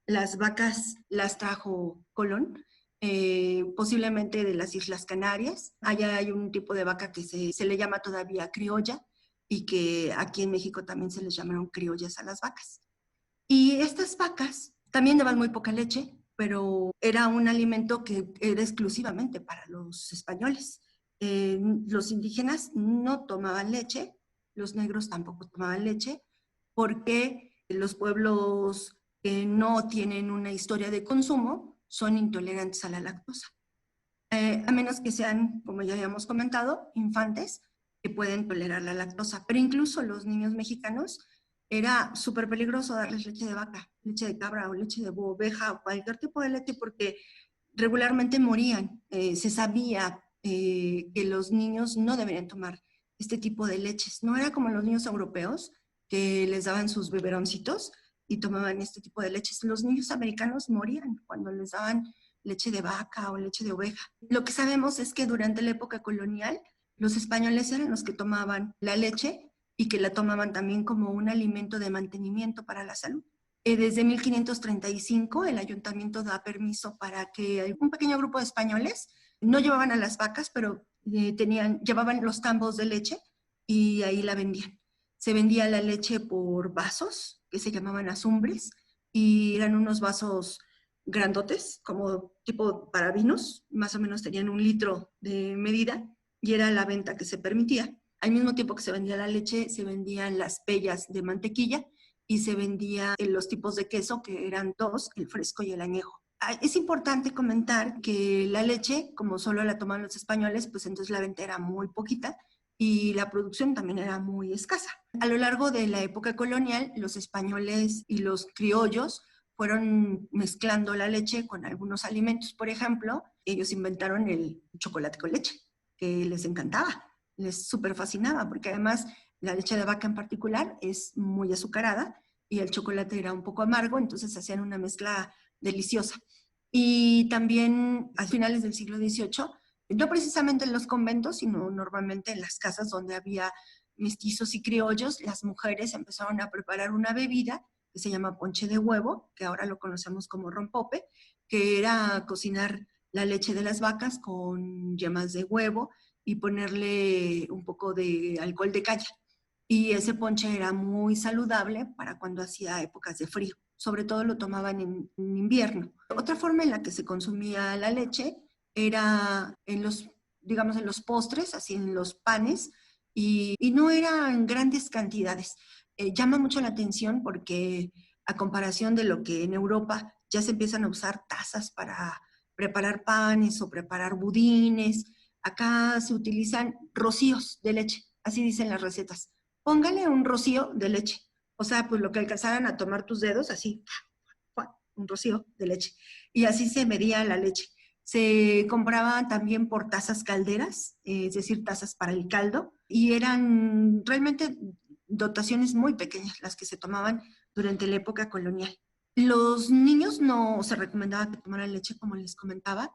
Las vacas las trajo Colón, posiblemente de las Islas Canarias. Allá hay un tipo de vaca que se le llama todavía criolla y que aquí en México también se les llamaron criollas a las vacas. Y estas vacas también daban muy poca leche, pero era un alimento que era exclusivamente para los españoles. Los indígenas no tomaban leche, los negros tampoco tomaban leche, porque los pueblos que no tienen una historia de consumo son intolerantes a la lactosa. A menos que sean, como ya habíamos comentado, infantes que pueden tolerar la lactosa. Pero incluso los niños mexicanos era súper peligroso darles leche de vaca, leche de cabra o leche de oveja o cualquier tipo de leche porque regularmente morían. Se sabía que los niños no deberían tomar este tipo de leches. No era como los niños europeos que les daban sus biberoncitos y tomaban este tipo de leches. Los niños americanos morían cuando les daban leche de vaca o leche de oveja. Lo que sabemos es que durante la época colonial, los españoles eran los que tomaban la leche y que la tomaban también como un alimento de mantenimiento para la salud. Desde 1535 el ayuntamiento da permiso para que un pequeño grupo de españoles no llevaban a las vacas, pero llevaban los tambos de leche y ahí la vendían. Se vendía la leche por vasos, que se llamaban azumbres, y eran unos vasos grandotes, como tipo para vinos, más o menos tenían 1 litro de medida, y era la venta que se permitía. Al mismo tiempo que se vendía la leche, se vendían las pellas de mantequilla, y se vendía los tipos de queso, que eran 2, el fresco y el añejo. Es importante comentar que la leche, como solo la toman los españoles, pues entonces la venta era muy poquita y la producción también era muy escasa. A lo largo de la época colonial, los españoles y los criollos fueron mezclando la leche con algunos alimentos. Por ejemplo, ellos inventaron el chocolate con leche, que les encantaba, les súper fascinaba, porque además la leche de vaca en particular es muy azucarada y el chocolate era un poco amargo, entonces hacían una mezcla deliciosa. Y también a finales del siglo XVIII, no precisamente en los conventos, sino normalmente en las casas donde había mestizos y criollos, las mujeres empezaron a preparar una bebida que se llama ponche de huevo, que ahora lo conocemos como rompope, que era cocinar la leche de las vacas con yemas de huevo y ponerle un poco de alcohol de calla. Y ese ponche era muy saludable para cuando hacía épocas de frío. Sobre todo lo tomaban en invierno. Otra forma en la que se consumía la leche era digamos, en los postres, así en los panes, y no eran grandes cantidades. Llama mucho la atención porque a comparación de lo que en Europa ya se empiezan a usar tazas para preparar panes o preparar budines, acá se utilizan rocíos de leche, así dicen las recetas. Póngale un rocío de leche. O sea, pues lo que alcanzaran a tomar tus dedos, así, un rocío de leche. Y así se medía la leche. Se compraban también por tazas calderas, es decir, tazas para el caldo, y eran realmente dotaciones muy pequeñas las que se tomaban durante la época colonial. Los niños no se recomendaba que tomaran leche, como les comentaba.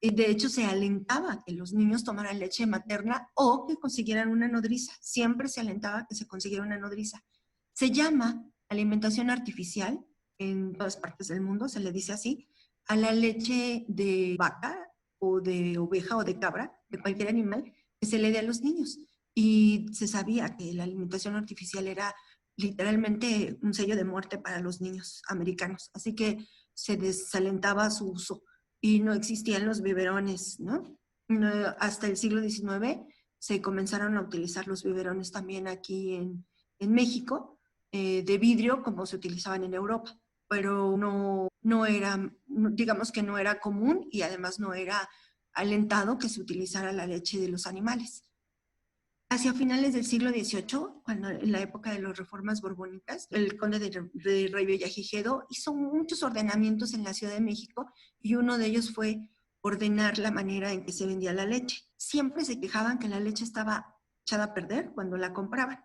De hecho, se alentaba que los niños tomaran leche materna o que consiguieran una nodriza. Siempre se alentaba que se consiguiera una nodriza. Se llama alimentación artificial en todas partes del mundo, se le dice así, a la leche de vaca o de oveja o de cabra, de cualquier animal, que se le dé a los niños. Y se sabía que la alimentación artificial era literalmente un sello de muerte para los niños americanos. Así que se desalentaba su uso y no existían los biberones, ¿no? Hasta el siglo XIX se comenzaron a utilizar los biberones también aquí en México, de vidrio como se utilizaban en Europa, pero no era, digamos que no era común y además no era alentado que se utilizara la leche de los animales. Hacia finales del siglo XVIII, cuando en la época de las reformas borbónicas, el conde de Revillagigedo hizo muchos ordenamientos en la Ciudad de México y uno de ellos fue ordenar la manera en que se vendía la leche. Siempre se quejaban que la leche estaba echada a perder cuando la compraban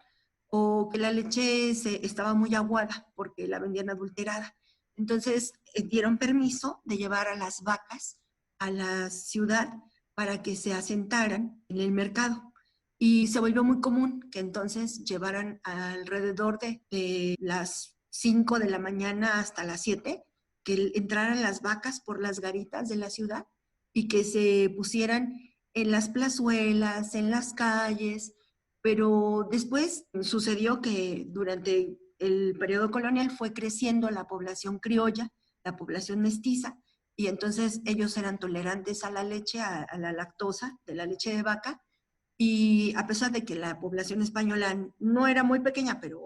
o que la leche estaba muy aguada porque la vendían adulterada. Entonces dieron permiso de llevar a las vacas a la ciudad para que se asentaran en el mercado. Y se volvió muy común que entonces llevaran alrededor de las 5 de la mañana hasta las 7, que entraran las vacas por las garitas de la ciudad y que se pusieran en las plazuelas, en las calles, pero después sucedió que durante el periodo colonial fue creciendo la población criolla, la población mestiza, y entonces ellos eran tolerantes a la leche, a la lactosa de la leche de vaca, y a pesar de que la población española no era muy pequeña, pero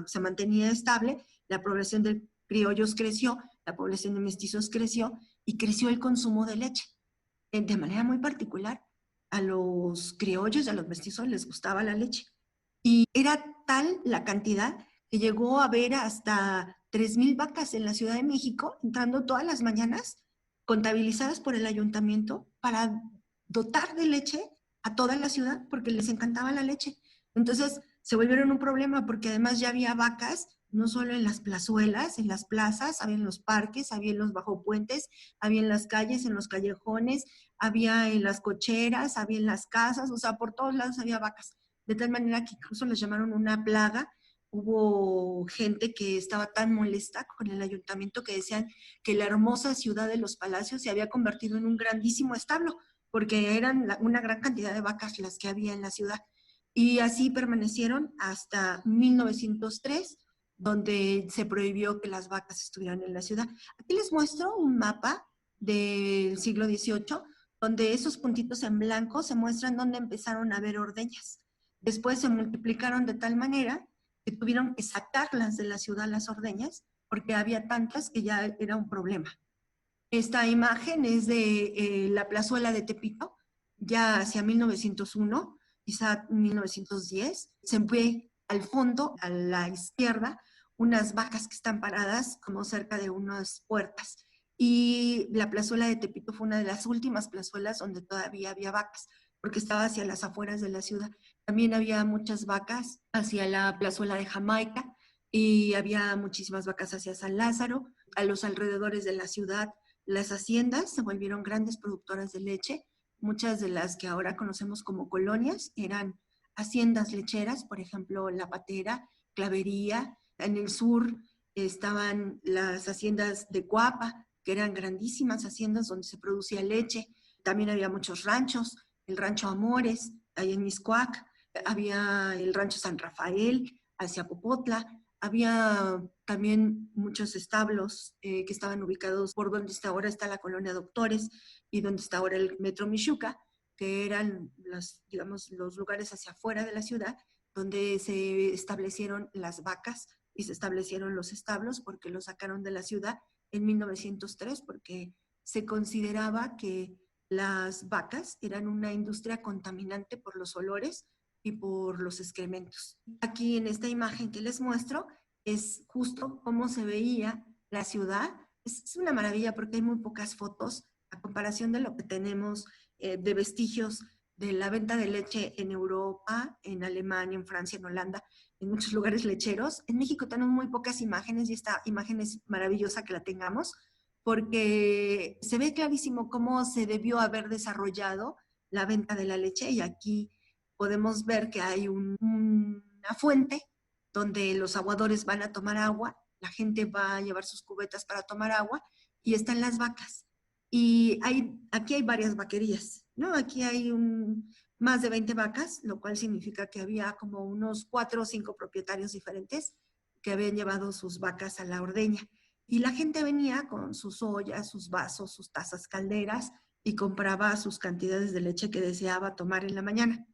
se mantenía estable, la población de criollos creció, la población de mestizos creció y creció el consumo de leche. De manera muy particular, a los criollos y a los mestizos les gustaba la leche. Y era tal la cantidad que llegó a haber hasta 3,000 vacas en la Ciudad de México, entrando todas las mañanas, contabilizadas por el ayuntamiento para dotar de leche a toda la ciudad porque les encantaba la leche. Entonces se volvieron un problema porque además ya había vacas, no solo en las plazuelas, en las plazas, había en los parques, había en los bajopuentes, había en las calles, en los callejones, había en las cocheras, había en las casas, o sea, por todos lados había vacas. De tal manera que incluso les llamaron una plaga. Hubo gente que estaba tan molesta con el ayuntamiento que decían que la hermosa ciudad de los palacios se había convertido en un grandísimo establo, porque eran una gran cantidad de vacas las que había en la ciudad. Y así permanecieron hasta 1903, donde se prohibió que las vacas estuvieran en la ciudad. Aquí les muestro un mapa del siglo XVIII, donde esos puntitos en blanco se muestran dónde empezaron a haber ordeñas. Después se multiplicaron de tal manera que tuvieron que sacarlas de la ciudad las ordeñas, porque había tantas que ya era un problema. Esta imagen es de la plazuela de Tepito, ya hacia 1901, quizá 1910. Se ve al fondo, a la izquierda, unas vacas que están paradas como cerca de unas puertas. Y la plazuela de Tepito fue una de las últimas plazuelas donde todavía había vacas, porque estaba hacia las afueras de la ciudad. También había muchas vacas hacia la plazuela de Jamaica y había muchísimas vacas hacia San Lázaro, a los alrededores de la ciudad. Las haciendas se volvieron grandes productoras de leche. Muchas de las que ahora conocemos como colonias eran haciendas lecheras, por ejemplo, La Patera, Clavería. En el sur estaban las haciendas de Cuapa, que eran grandísimas haciendas donde se producía leche. También había muchos ranchos, el rancho Amores, ahí en Miscuac, había el rancho San Rafael, hacia Popotla, había también muchos establos que estaban ubicados por donde ahora está la colonia Doctores y donde está ahora el Metro Michuca, que eran digamos, los lugares hacia afuera de la ciudad donde se establecieron las vacas y se establecieron los establos porque los sacaron de la ciudad en 1903 porque se consideraba que las vacas eran una industria contaminante por los olores y por los excrementos. Aquí en esta imagen que les muestro es justo cómo se veía la ciudad. Es una maravilla porque hay muy pocas fotos a comparación de lo que tenemos de vestigios de la venta de leche en Europa, en Alemania, en Francia, en Holanda, en muchos lugares lecheros. En México tenemos muy pocas imágenes y esta imagen es maravillosa que la tengamos porque se ve clarísimo cómo se debió haber desarrollado la venta de la leche y aquí podemos ver que hay una fuente donde los aguadores van a tomar agua, la gente va a llevar sus cubetas para tomar agua y están las vacas. Y aquí hay varias vaquerías, ¿no? Aquí hay más de 20 vacas, lo cual significa que había como unos 4 o 5 propietarios diferentes que habían llevado sus vacas a la ordeña. Y la gente venía con sus ollas, sus vasos, sus tazas calderas y compraba sus cantidades de leche que deseaba tomar en la mañana.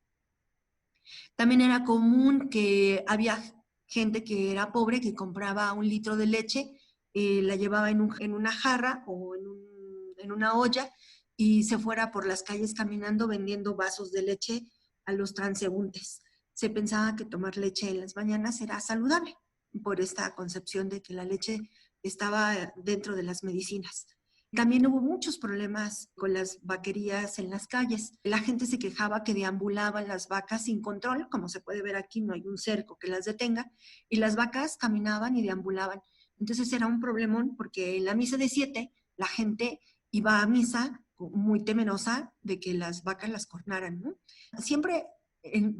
También era común que había gente que era pobre que compraba 1 litro de leche, la llevaba en una jarra o en una olla y se fuera por las calles caminando vendiendo vasos de leche a los transeúntes. Se pensaba que tomar leche en las mañanas era saludable por esta concepción de que la leche estaba dentro de las medicinas. También hubo muchos problemas con las vaquerías en las calles. La gente se quejaba que deambulaban las vacas sin control, como se puede ver aquí, no hay un cerco que las detenga, y las vacas caminaban y deambulaban. Entonces era un problemón porque en la misa de 7 la gente iba a misa muy temerosa de que las vacas las cornaran, ¿no? Siempre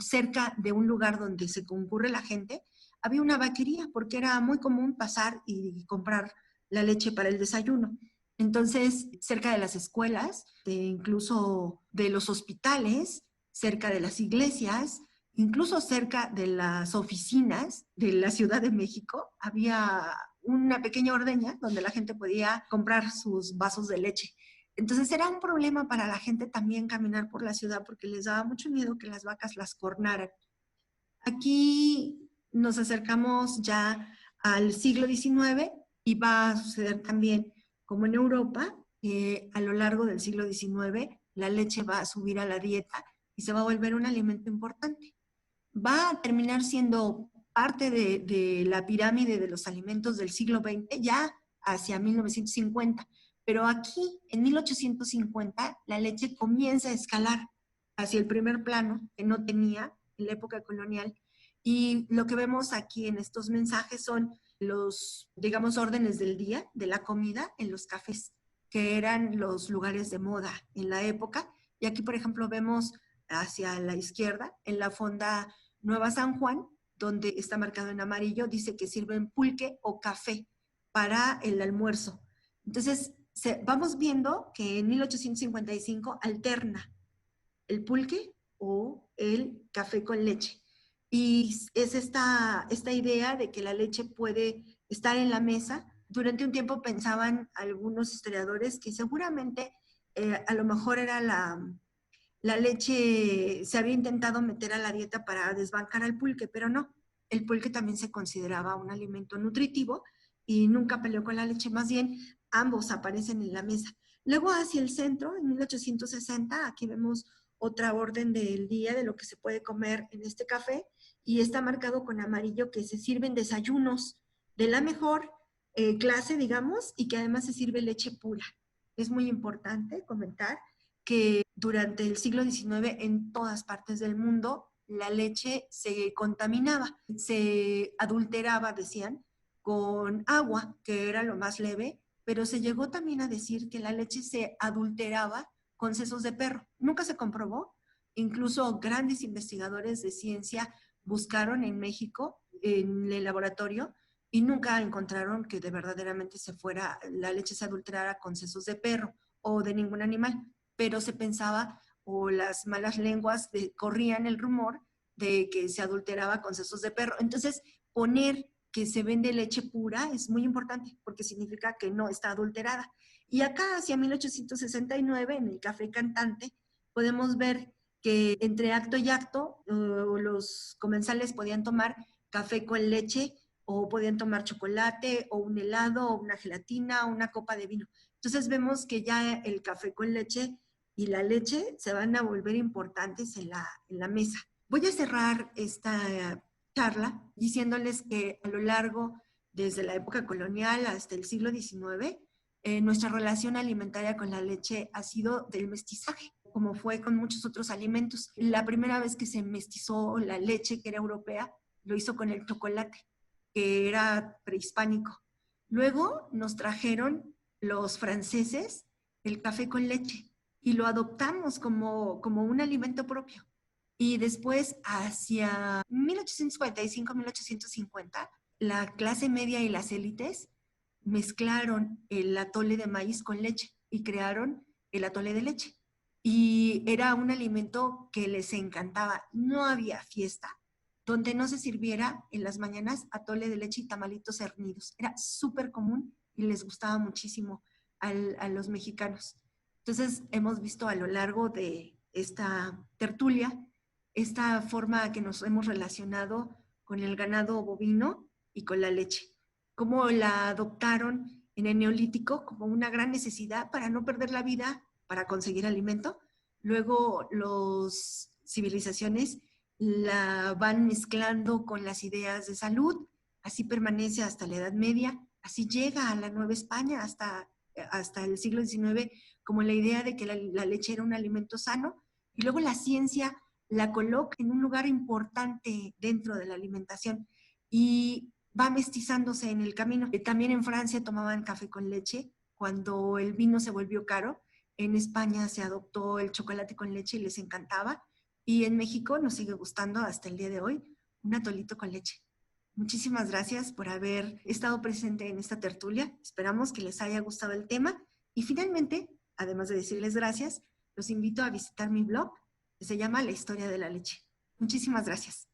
cerca de un lugar donde se concurre la gente había una vaquería porque era muy común pasar y comprar la leche para el desayuno. Entonces, cerca de las escuelas, incluso de los hospitales, cerca de las iglesias, incluso cerca de las oficinas de la Ciudad de México, había una pequeña ordeña donde la gente podía comprar sus vasos de leche. Entonces era un problema para la gente también caminar por la ciudad porque les daba mucho miedo que las vacas las cornaran. Aquí nos acercamos ya al siglo XIX y va a suceder también como en Europa, a lo largo del siglo XIX la leche va a subir a la dieta y se va a volver un alimento importante. Va a terminar siendo parte de la pirámide de los alimentos del siglo XX ya hacia 1950, pero aquí en 1850 la leche comienza a escalar hacia el primer plano que no tenía en la época colonial. Y lo que vemos aquí en estos mensajes son los, digamos, órdenes del día, de la comida en los cafés, que eran los lugares de moda en la época. Y aquí, por ejemplo, vemos hacia la izquierda, en la fonda Nueva San Juan, donde está marcado en amarillo, dice que sirven pulque o café para el almuerzo. Entonces, vamos viendo que en 1855 alterna el pulque o el café con leche. Y es esta idea de que la leche puede estar en la mesa. Durante un tiempo pensaban algunos historiadores que seguramente a lo mejor era la leche, se había intentado meter a la dieta para desbancar al pulque, pero no. El pulque también se consideraba un alimento nutritivo y nunca peleó con la leche, más bien ambos aparecen en la mesa. Luego hacia el centro, en 1860, aquí vemos otra orden del día de lo que se puede comer en este café y está marcado con amarillo que se sirven desayunos de la mejor clase, digamos, y que además se sirve leche pura. Es muy importante comentar que durante el siglo XIX en todas partes del mundo la leche se contaminaba, se adulteraba, decían, con agua, que era lo más leve, pero se llegó también a decir que la leche se adulteraba con sesos de perro. Nunca se comprobó, incluso grandes investigadores de ciencia buscaron en México, en el laboratorio, y nunca encontraron que de verdaderamente la leche se adulterara con sesos de perro o de ningún animal, pero se pensaba, o las malas lenguas corrían el rumor de que se adulteraba con sesos de perro. Entonces, poner que se vende leche pura es muy importante porque significa que no está adulterada. Y acá, hacia 1869, en el Café Cantante, podemos ver que entre acto y acto los comensales podían tomar café con leche o podían tomar chocolate o un helado o una gelatina o una copa de vino. Entonces vemos que ya el café con leche y la leche se van a volver importantes en la mesa. Voy a cerrar esta charla diciéndoles que a lo largo, desde la época colonial hasta el siglo XIX, nuestra relación alimentaria con la leche ha sido del mestizaje. como fue con muchos otros alimentos. La primera vez que se mestizó la leche, que era europea, lo hizo con el chocolate, que era prehispánico. Luego nos trajeron los franceses el café con leche y lo adoptamos como un alimento propio. Y después, hacia 1845-1850, la clase media y las élites mezclaron el atole de maíz con leche y crearon el atole de leche. Y era un alimento que les encantaba. No había fiesta donde no se sirviera en las mañanas atole de leche y tamalitos hernidos. Era súper común y les gustaba muchísimo a los mexicanos. Entonces, hemos visto a lo largo de esta tertulia esta forma que nos hemos relacionado con el ganado bovino y con la leche. Cómo la adoptaron en el Neolítico como una gran necesidad para no perder la vida, para conseguir alimento. Luego las civilizaciones la van mezclando con las ideas de salud, así permanece hasta la Edad Media, así llega a la Nueva España hasta el siglo XIX, como la idea de que la leche era un alimento sano, y luego la ciencia la coloca en un lugar importante dentro de la alimentación y va mestizándose en el camino. También en Francia tomaban café con leche cuando el vino se volvió caro. En España se adoptó el chocolate con leche y les encantaba. Y en México nos sigue gustando hasta el día de hoy un atolito con leche. Muchísimas gracias por haber estado presente en esta tertulia. Esperamos que les haya gustado el tema. Y finalmente, además de decirles gracias, los invito a visitar mi blog, que se llama La Historia de la Leche. Muchísimas gracias.